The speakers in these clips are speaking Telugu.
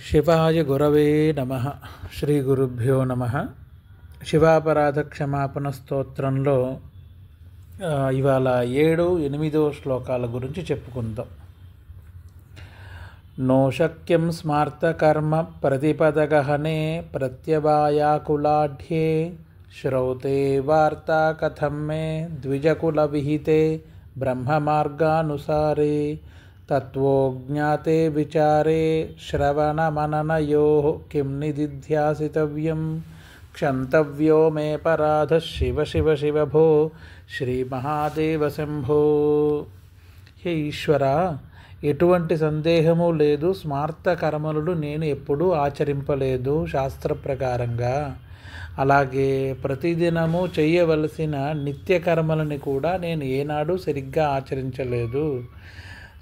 శివాయ గురవే నమః. శ్రీ గురుభ్యో నమః. శివాపరాధ క్షమాపణ స్తోత్రంలో ఇవాళ 7, 8 శ్లోకాల గురించి చెప్పుకుందాం. నో శక్యం స్మార్తకర్మ ప్రతిపదగహనే ప్రత్యవాయాకులాఢ్యే శ్రౌతే వార్తా కథం మే ద్విజకుల విహితే బ్రహ్మమార్గానుసారే తత్వోజ్ఞాతే విచారే శ్రవణమననయోః కిం నిదిధ్యాసితవ్యం క్షంతవ్యో మే పరాధ శివ శివ శివ భో శ్రీ మహాదేవ శంభో. హే ఈశ్వర, ఎటువంటి సందేహము లేదు, స్మార్త కర్మలు నేను ఎప్పుడూ ఆచరింపలేదు శాస్త్ర ప్రకారంగా. అలాగే ప్రతిదినము చేయవలసిన నిత్య కర్మలని కూడా నేను ఏనాడు సరిగ్గా ఆచరించలేదు.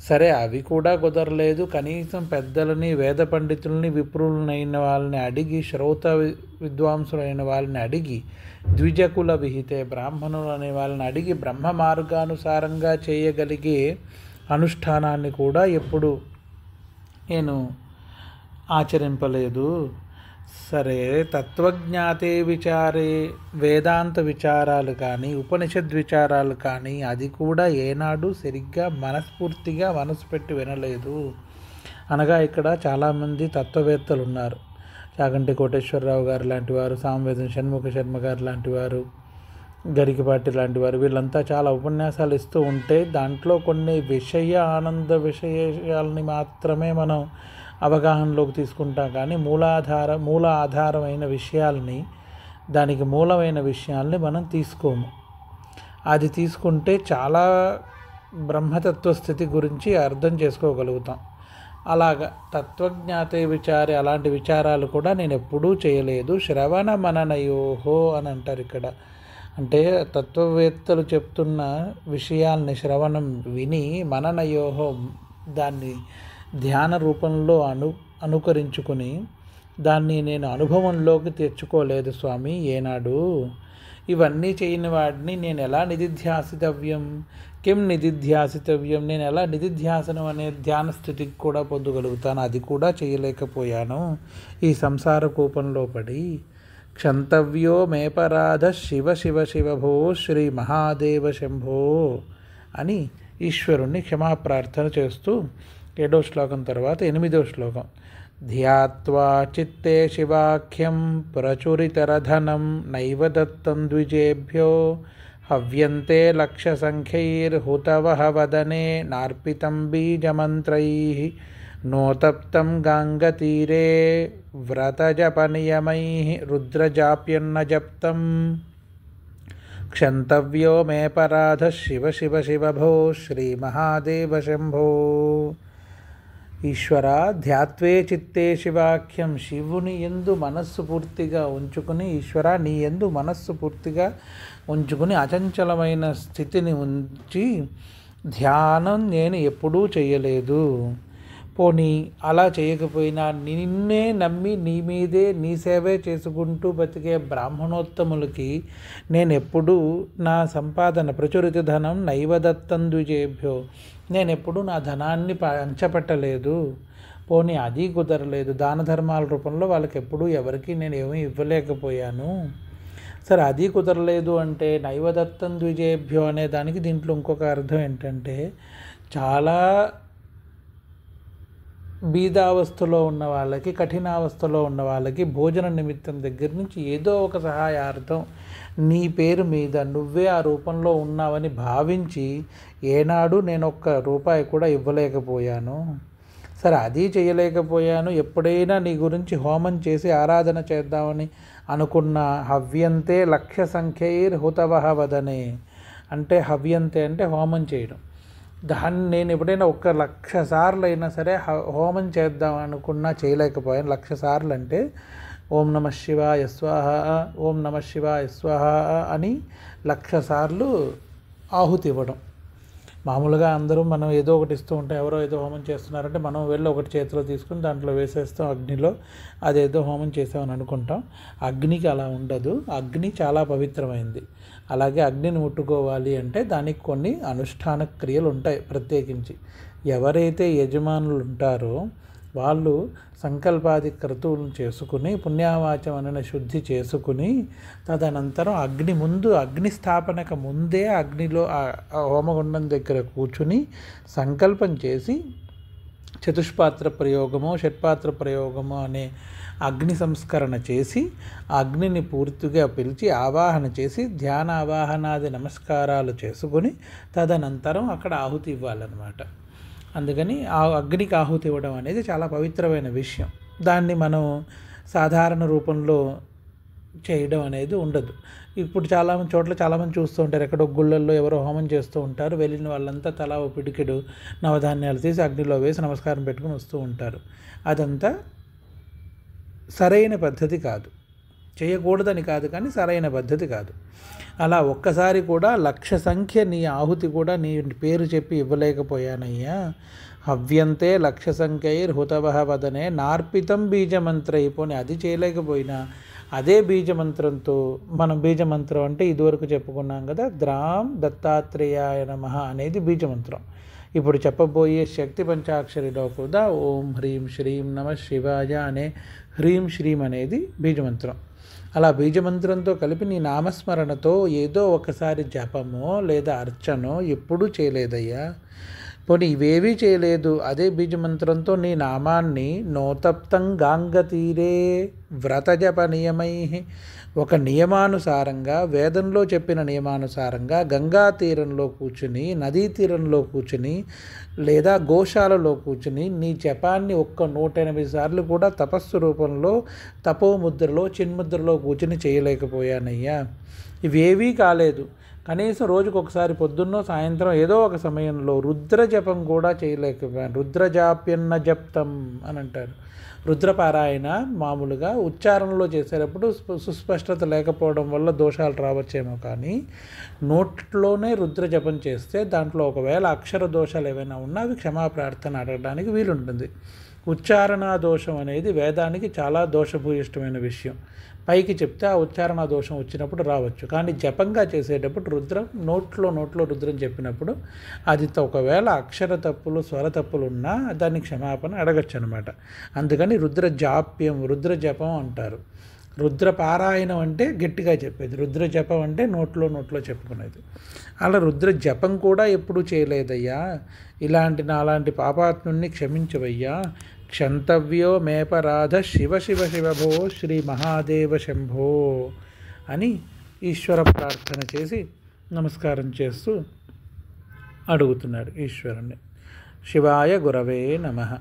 సరే, అవి కూడా కుదరలేదు. కనీసం పెద్దలని, వేద పండితులని, విప్రులైన వాళ్ళని అడిగి, శ్రౌత విద్వాంసులైన వాళ్ళని అడిగి, ద్విజకుల విహితే బ్రాహ్మణులు అనే వాళ్ళని అడిగి బ్రహ్మ మార్గానుసారంగా చేయగలిగే అనుష్ఠానాన్ని కూడా ఎప్పుడు నేను ఆచరింపలేదు. సరే, తత్వజ్ఞాతే విచారే వేదాంత విచారాలు కానీ, ఉపనిషద్ విచారాలు కానీ అది కూడా ఏనాడు సరిగ్గా మనస్ఫూర్తిగా మనసు పెట్టి వినలేదు. అనగా ఇక్కడ చాలామంది తత్వవేత్తలు ఉన్నారు. చాగంటి కోటేశ్వరరావు గారు లాంటి వారు, సామవేదం షణ్ముఖ శర్మ గారు లాంటి వారు, గరికపాటి లాంటి వారు, వీళ్ళంతా చాలా ఉపన్యాసాలు ఇస్తూ ఉంటే దాంట్లో కొన్ని ఆనంద విషయాలని మాత్రమే మనం అవగాహనలోకి తీసుకుంటాం. కానీ మూల ఆధారమైన విషయాల్ని, దానికి మూలమైన విషయాల్ని మనం తీసుకోము. అది తీసుకుంటే చాలా బ్రహ్మతత్వ స్థితి గురించి అర్థం చేసుకోగలుగుతాం. అలాగా తత్వజ్ఞాతే విచారే అలాంటి విచారాలు కూడా నేను ఎప్పుడూ చేయలేదు. శ్రవణ మననయోహో అని అంటారు ఇక్కడ. అంటే తత్వవేత్తలు చెప్తున్న విషయాల్ని శ్రవణం విని, మననయోహో దాన్ని ధ్యాన రూపంలో అనుకరించుకుని దాన్ని నేను అనుభవంలోకి తెచ్చుకోలేదు స్వామి ఏనాడు. ఇవన్నీ చేయని వాడిని నేను ఎలా నిదిధ్యాసితవ్యం, కిం నిదిధ్యాసితవ్యం, నేను ఎలా నిదిధ్యాసనం అనే ధ్యాన స్థితికి కూడా పొందగలుగుతాను, అది కూడా చేయలేకపోయాను ఈ సంసార కూపంలో పడి. క్షంతవ్యో మేపరాధ శివ శివ శివ భో శ్రీ మహాదేవ శంభో అని ఈశ్వరుణ్ణి క్షమాప్రార్థన చేస్తూ 7వ శ్లోకం తర్వాత 8వ శ్లోకం. ధ్యాత్వా చిత్తే శివాఖ్యం ప్రచురితరధనం నైవ దత్తం ద్విజేభ్యో హవ్యంతే లక్షసంఖ్యైర్హుతవః వదనే నార్పితం బీజమంత్రైః నోతప్తం గాంగతీరే వ్రతజపనియమైః రుద్రజాప్యన్న జప్తం క్షంతవ్యో మే పరాధ శివ శివ శివ భో శ్రీ మహాదేవ శంభో. ఈశ్వర, ధ్యాత్వే చిత్తే శివాఖ్యం, శివుని యందు మనస్సు పూర్తిగా ఉంచుకుని, ఈశ్వర నీ యందు మనస్సు పూర్తిగా ఉంచుకుని అచంచలమైన స్థితిని ఉంచి ధ్యానం నేను ఎప్పుడూ చేయలేదు. పోనీ అలా చేయకపోయినా నిన్నే నమ్మి నీ మీదే నీ సేవే చేసుకుంటూ బతికే బ్రాహ్మణోత్తములకి నేను ఎప్పుడూ నా సంపాదన ప్రచురిత ధనం నైవదత్తం ద్విజేభ్యో, నేను ఎప్పుడూ నా ధనాన్ని పంచపెట్టలేదు. పోనీ అది కుదరలేదు. దాన ధర్మాల రూపంలో వాళ్ళకి ఎప్పుడూ ఎవరికి నేను ఏమీ ఇవ్వలేకపోయాను. సరే, అది కుదరలేదు అంటే నైవదత్తం ద్విజేభ్యో అనే దానికి దీంట్లో ఇంకొక అర్థం ఏంటంటే, చాలా బీదావస్థలో ఉన్న వాళ్ళకి, కఠినావస్థలో ఉన్న వాళ్ళకి భోజన నిమిత్తం దగ్గర నుంచి ఏదో ఒక సహాయార్థం నీ పేరు మీద నువ్వే ఆ రూపంలో ఉన్నావని భావించి ఏనాడు నేను ఒక్క రూపాయి కూడా ఇవ్వలేకపోయాను. సరే, అది చేయలేకపోయాను. ఎప్పుడైనా నీ గురించి హోమం చేసి ఆరాధన చేద్దామని అనుకున్న హవ్యంతే లక్ష సంఖ్యైర్హుతవః వదనే, అంటే హవ్యంతే అంటే హోమం చేయడం. దాన్ని నేను ఎప్పుడైనా 1,00,000 సార్లు అయినా సరే హోమం చేద్దాం అనుకున్నా చేయలేకపోయాను. 1,00,000 సార్లు అంటే ఓం నమ శివాయ స్వాహ, ఓం నమ శివాయ స్వాహ అని 1,00,000 సార్లు ఆహుతి ఇవ్వడం. మామూలుగా అందరూ మనం ఏదో ఒకటి ఇస్తూ ఉంటాం. ఎవరో ఏదో హోమం చేస్తున్నారంటే మనం వెళ్ళి ఒకటి చేతిలో తీసుకుని దాంట్లో వేసేస్తాం అగ్నిలో, అదేదో హోమం చేసామని అనుకుంటాం. అగ్నికి అలా ఉండదు. అగ్ని చాలా పవిత్రమైంది. అలాగే అగ్నిని ముట్టుకోవాలి అంటే దానికి కొన్ని అనుష్ఠాన క్రియలు ఉంటాయి ప్రత్యేకించి. ఎవరైతే యజమానులు ఉంటారో వాళ్ళు సంకల్పాది క్రతువులను చేసుకుని పుణ్యావాచమనని శుద్ధి చేసుకుని తదనంతరం అగ్ని స్థాపనకు ముందే అగ్నిలో ఆ హోమగుండం దగ్గర కూర్చుని సంకల్పం చేసి చతుష్పాత్ర ప్రయోగము షట్పాత్ర ప్రయోగము అనే అగ్ని సంస్కరణ చేసి అగ్నిని పూర్తిగా పిలిచి ఆవాహన చేసి ధ్యాన ఆవాహనాది నమస్కారాలు చేసుకుని తదనంతరం అక్కడ ఆహుతి ఇవ్వాలన్నమాట. అందుకని ఆ అగ్నికి ఆహుతి ఇవ్వడం అనేది చాలా పవిత్రమైన విషయం. దాన్ని మనం సాధారణ రూపంలో చేయడం అనేది ఉండదు. ఇప్పుడు చాలామంది చూస్తూ ఉంటారు, ఎక్కడో గుళ్ళల్లో ఎవరో హోమం చేస్తూ ఉంటారు, వెళ్ళిన వాళ్ళంతా తలా ఓ పిడికెడు నవధాన్యాలు తీసి అగ్నిలో వేసి నమస్కారం పెట్టుకుని వస్తూ ఉంటారు. అదంతా సరైన పద్ధతి కాదు. చేయకూడదని కాదు, కానీ సరైన పద్ధతి కాదు. అలా ఒక్కసారి కూడా 1,00,000 సంఖ్య నీ ఆహుతి కూడా నీ పేరు చెప్పి ఇవ్వలేకపోయానయ్యా. హవ్యంతే 1,00,000 సంఖ్యైర్హుతవః వదనే నార్పితం బీజమంత్రైపోని అది చేయలేకపోయినా అదే బీజమంత్రంతో, మనం బీజమంత్రం అంటే ఇదివరకు చెప్పుకున్నాం కదా, ద్రాం దత్తాత్రేయాయ నమః అనేది బీజమంత్రం. ఇప్పుడు చెప్పబోయే శక్తి పంచాక్షరిలో కూడా ఓం హ్రీం శ్రీం నమ శివాయ అనే హ్రీం శ్రీం అనేది బీజమంత్రం. అలా బీజమంత్రంతో కలిపి నీ నామస్మరణతో ఏదో ఒకసారి జపమో లేదా అర్చనో ఎప్పుడూ చేయలేదయ్యా. పోనీ ఇవేవీ చేయలేదు, అదే బీజమంత్రంతో నీ నామాన్ని నోతప్తం గాంగతీరే వ్రతజప నియమై, ఒక నియమానుసారంగా వేదంలో చెప్పిన నియమానుసారంగా గంగా తీరంలో కూర్చుని, నదీ తీరంలో కూర్చుని లేదా గోశాలలో కూర్చుని నీ జపాన్ని 108 సార్లు కూడా తపస్సు రూపంలో తపోముద్రలో చిన్ముద్రలో కూర్చుని చేయలేకపోయానయ్యా. ఇవేవీ కాలేదు. కనీసం రోజుకు ఒకసారి పొద్దున్నో సాయంత్రం ఏదో ఒక సమయంలో రుద్ర జపం కూడా చేయలేకపోయాను. రుద్రజాప్యన్న జప్తం అని అంటారు. రుద్రపారాయణ మామూలుగా ఉచ్చారణలో చేసేటప్పుడు సుస్పష్టత లేకపోవడం వల్ల దోషాలు రావచ్చేమో, కానీ నోట్లోనే రుద్ర జపం చేస్తే దాంట్లో ఒకవేళ అక్షర దోషాలు ఏవైనా ఉన్నా అవి క్షమాప్రార్థన అడగడానికి వీలుంటుంది. ఉచ్చారణ దోషం అనేది వేదానికి చాలా దోషభూయిష్టమైన విషయం. పైకి చెప్తే ఆ ఉచ్చారణ దోషం వచ్చినప్పుడు రావచ్చు, కానీ జపంగా చేసేటప్పుడు నోట్లో రుద్రం చెప్పినప్పుడు అది ఒకవేళ అక్షర తప్పులు స్వర తప్పులు ఉన్నా దాన్ని క్షమాపణ అడగచ్చు అనమాట. అందుకని రుద్ర జపం అంటారు. రుద్ర పారాయణం అంటే గట్టిగా చెప్పేది, రుద్ర జపం అంటే నోట్లో చెప్పుకునేది. అలా రుద్ర జపం కూడా ఎప్పుడూ చేయలేదయ్యా. నాలాంటి పాపాత్ముని క్షమించవయ్యా. క్షంతవ్యో మేపరాధ శివ శివ శివభో శ్రీ మహాదేవ శంభో అని ఈశ్వర ప్రార్థన చేసి నమస్కారం చేస్తూ అడుగుతున్నాడు ఈశ్వరుణ్ణి. శివాయ గురవే నమః.